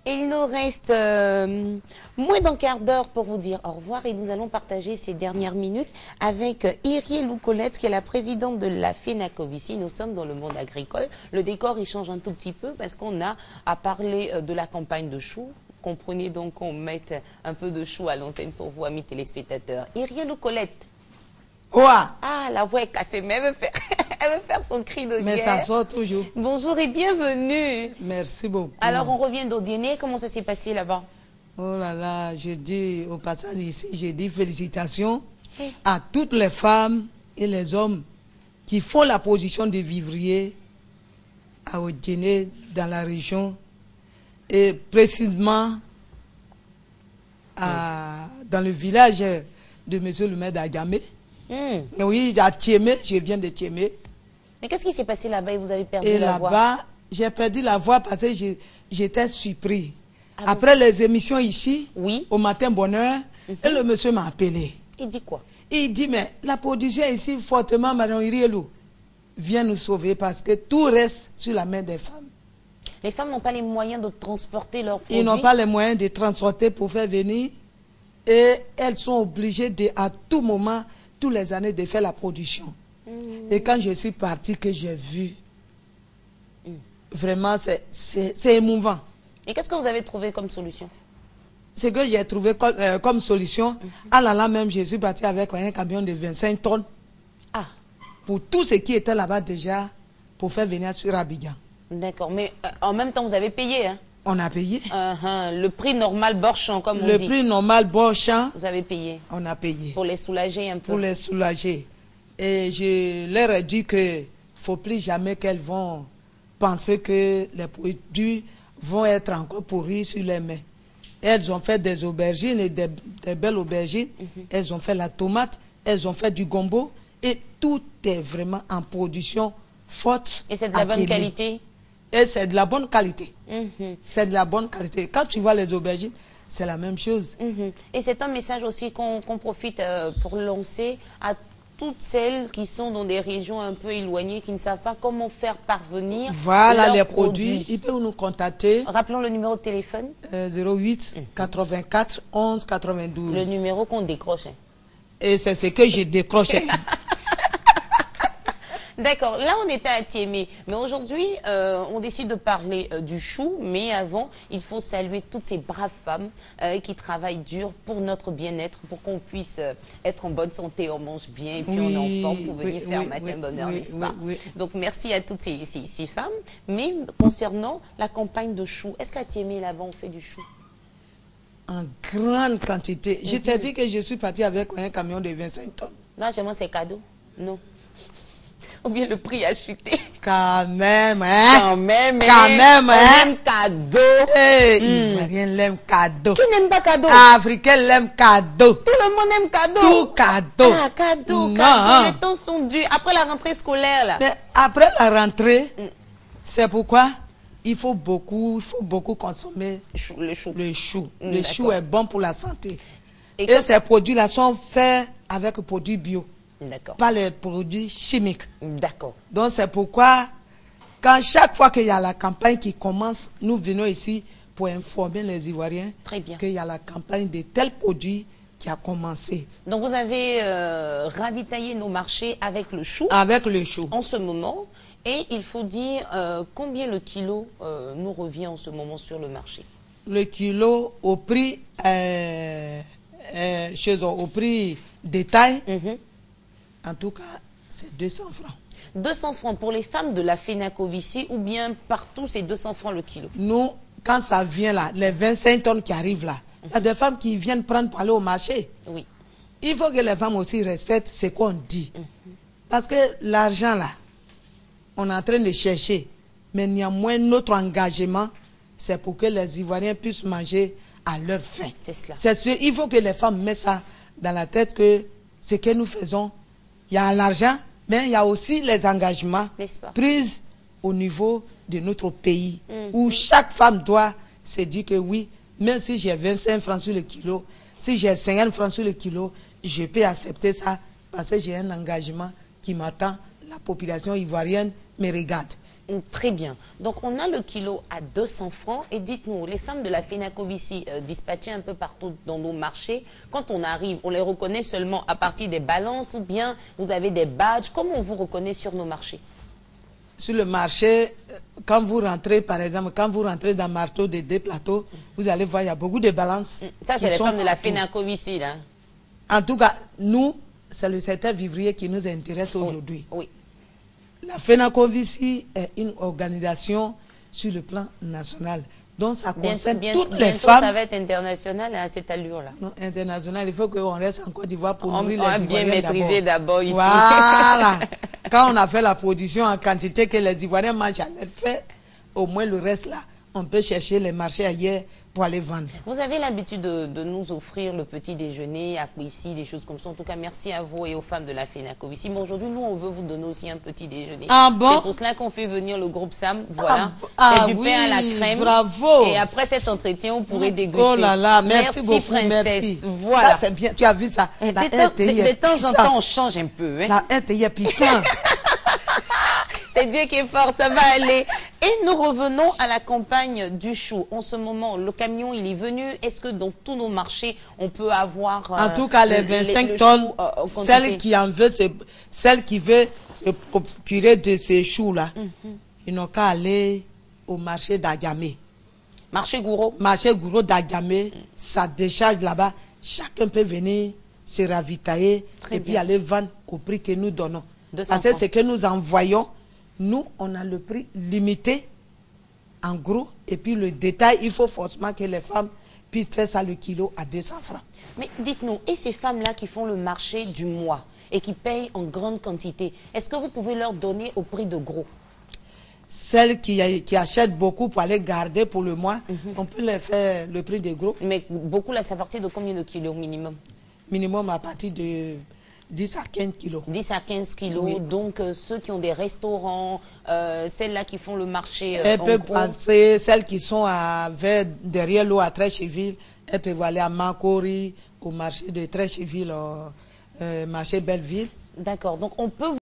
Il nous reste moins d'un quart d'heure pour vous dire au revoir et nous allons partager ces dernières minutes avec Iriel Loucolette, qui est la présidente de la FENACOVICI. Nous sommes dans le monde agricole. Le décor, il change un tout petit peu parce qu'on a à parler de la campagne de choux. Comprenez donc qu'on mette un peu de choux à l'antenne pour vous, amis téléspectateurs. Iriel Loucolette. Ouah. Ah, la voix est cassée, mais elle veut faire son cri de guerre. Mais ça sort toujours. Bonjour et bienvenue. Merci beaucoup. Alors, on revient d'Audienné. Comment ça s'est passé là-bas? Oh là là, je dis au passage ici, je dis félicitations à toutes les femmes et les hommes qui font la position de vivrier à Audienné dans la région et précisément dans le village de monsieur le maire d'Agamé. Oui, à Thiémé, je viens de Thiémé. Mais qu'est-ce qui s'est passé là-bas et vous avez perdu et la voix? Et là-bas, j'ai perdu la voix parce que j'étais surpris. Ah, après les émissions ici, oui, au matin bonheur, et le monsieur m'a appelé. Il dit quoi? Il dit, mais la production ici, fortement, Madame Irielou, vient nous sauver parce que tout reste sur la main des femmes. Les femmes n'ont pas les moyens de transporter leurs produits? Ils n'ont pas les moyens de transporter pour faire venir. Et elles sont obligées de, à tout moment, toutes les années, de faire la production. Et quand je suis partie, que j'ai vu, vraiment, c'est émouvant. Et qu'est-ce que vous avez trouvé comme solution? Ce que j'ai trouvé comme solution, à la même, je suis partie avec un camion de 25 tonnes. Ah. Pour tout ce qui était là-bas déjà, pour faire venir sur Abidjan. D'accord, mais en même temps, vous avez payé, hein? On a payé. Le prix normal Borchamp, comme on dit. Le prix normal Borchamp. Vous avez payé. On a payé. Pour les soulager un peu. Pour les soulager. Et je leur ai dit qu'il ne faut plus jamais qu'elles vont penser que les produits vont être encore pourris sur les mains. Elles ont fait des aubergines et des belles aubergines. Elles ont fait la tomate. Elles ont fait du gombo. Et tout est vraiment en production forte. Et c'est de la bonne qualité? Et c'est de la bonne qualité. C'est de la bonne qualité. Quand tu vois les aubergines, c'est la même chose. Et c'est un message aussi qu'on profite pour lancer à toutes celles qui sont dans des régions un peu éloignées, qui ne savent pas comment faire parvenir les produits. Ils peuvent nous contacter. Rappelons le numéro de téléphone. 08 84 11 92. Le numéro qu'on décroche. Et c'est ce que j'ai décroché. D'accord, là on était à Thiémé, mais aujourd'hui on décide de parler du chou, mais avant il faut saluer toutes ces braves femmes qui travaillent dur pour notre bien-être, pour qu'on puisse être en bonne santé, on mange bien et puis on est en forme pour venir faire matin bonheur, n'est-ce pas? Donc merci à toutes ces femmes, mais concernant la campagne de chou, est-ce qu'à Thiémé là-bas on fait du chou? En grande quantité. Je t'ai dit que je suis partie avec un camion de 25 tonnes. Là, chez moi c'est cadeau, non? Ou bien le prix a chuté. Quand même, hein? Quand même, quand même, hein? On aime cadeau. Ivoirien l'aime cadeau. Qui n'aime pas cadeau? Africain l'aime cadeau. Tout le monde aime cadeau. Tout cadeau. Ah, cadeau, non. Cadeau. Les temps sont durs. Après la rentrée scolaire, là. Mais après la rentrée, c'est pourquoi il faut beaucoup consommer le chou. Le chou. Le chou est bon pour la santé. Et ces produits-là sont faits avec des produits bio. Pas les produits chimiques. D'accord. Donc c'est pourquoi, chaque fois qu'il y a la campagne qui commence, nous venons ici pour informer les Ivoiriens qu'il y a la campagne de tels produits qui a commencé. Donc vous avez ravitaillé nos marchés avec le chou. Avec le chou. En ce moment. Et il faut dire combien le kilo nous revient en ce moment sur le marché. Le kilo au prix, au prix détail. En tout cas, c'est 200 francs. 200 francs pour les femmes de la FENACOVICI ou bien partout, c'est 200 francs le kilo? Nous, quand ça vient là, les 25 tonnes qui arrivent là, il y a des femmes qui viennent prendre pour aller au marché. Oui. Il faut que les femmes aussi respectent ce qu'on dit. Parce que l'argent là, on est en train de chercher. Mais néanmoins, notre engagement, c'est pour que les Ivoiriens puissent manger à leur faim. C'est cela. Il faut que les femmes mettent ça dans la tête que ce que nous faisons, il y a l'argent, mais il y a aussi les engagements pris au niveau de notre pays, où chaque femme doit se dire que oui, même si j'ai 25 francs sur le kilo, si j'ai 50 francs sur le kilo, je peux accepter ça parce que j'ai un engagement qui m'attend. La population ivoirienne me regarde. Très bien. Donc, on a le kilo à 200 francs. Et dites-nous, les femmes de la Fenacovici dispatchées un peu partout dans nos marchés, quand on arrive, on les reconnaît seulement à partir des balances ou bien vous avez des badges? Comment on vous reconnaît sur nos marchés? Sur le marché, quand vous rentrez, par exemple, quand vous rentrez dans Marteau des deux plateaux, vous allez voir, il y a beaucoup de balances. Ça, c'est les femmes de la Fenacovici, là. En tout cas, nous, c'est le secteur vivrier qui nous intéresse aujourd'hui. Oui. La Fenacovici est une organisation sur le plan national. Donc, ça concerne toutes les femmes. Ça va être international à cette allure-là. Non, international, il faut qu'on reste en Côte d'Ivoire pour nourrir les bien Ivoiriens maîtriser d'abord ici. Voilà. Quand on a fait la production en quantité que les Ivoiriens mangent à leur fait, au moins le reste là, on peut chercher les marchés ailleurs pour aller vendre. Vous avez l'habitude de nous offrir le petit déjeuner, ici, des choses comme ça. En tout cas, merci à vous et aux femmes de la Fenacovici. Mais aujourd'hui, nous, on veut vous donner aussi un petit déjeuner. Ah bon? C'est pour cela qu'on fait venir le groupe Sam. Voilà. C'est du pain à la crème. Bravo. Et après cet entretien, vous pourrez déguster. Oh là là, merci beaucoup, princesse. merci. Voilà. Ça, c'est bien. Tu as vu ça? De temps en temps, on change un peu. Hein? La RTI est puissante. C'est Dieu qui est fort, ça va aller. Et nous revenons à la campagne du chou. En ce moment, le camion, il est venu. Est-ce que dans tous nos marchés, on peut avoir... en tout cas, les 25 tonnes, celle qui en veut, celle qui veut se procurer de ces choux-là, ils n'ont qu'à aller au marché d'Agamé. Marché Gouraud? Marché Gouraud d'Agamé, ça décharge là-bas. Chacun peut venir se ravitailler puis aller vendre au prix que nous donnons. Parce que ce que nous envoyons, nous, on a le prix limité, en gros, et puis le détail, il faut forcément que les femmes puissent faire ça le kilo à 200 francs. Mais dites-nous, et ces femmes-là qui font le marché du mois et qui payent en grande quantité, est-ce que vous pouvez leur donner au prix de gros? Celles qui achètent beaucoup pour aller garder pour le mois, on peut leur faire le prix de gros. Mais beaucoup, là, c'est à partir de combien de kilos minimum? Minimum à partir de 10 à 15 kilos. 10 à 15 kilos. Oui. Donc, ceux qui ont des restaurants, celles-là qui font le marché. Elles peuvent passer, celles qui sont derrière l'eau à Trécheville, elles peuvent aller à Makori, au marché de Trécheville, marché Belleville. D'accord. Donc, on peut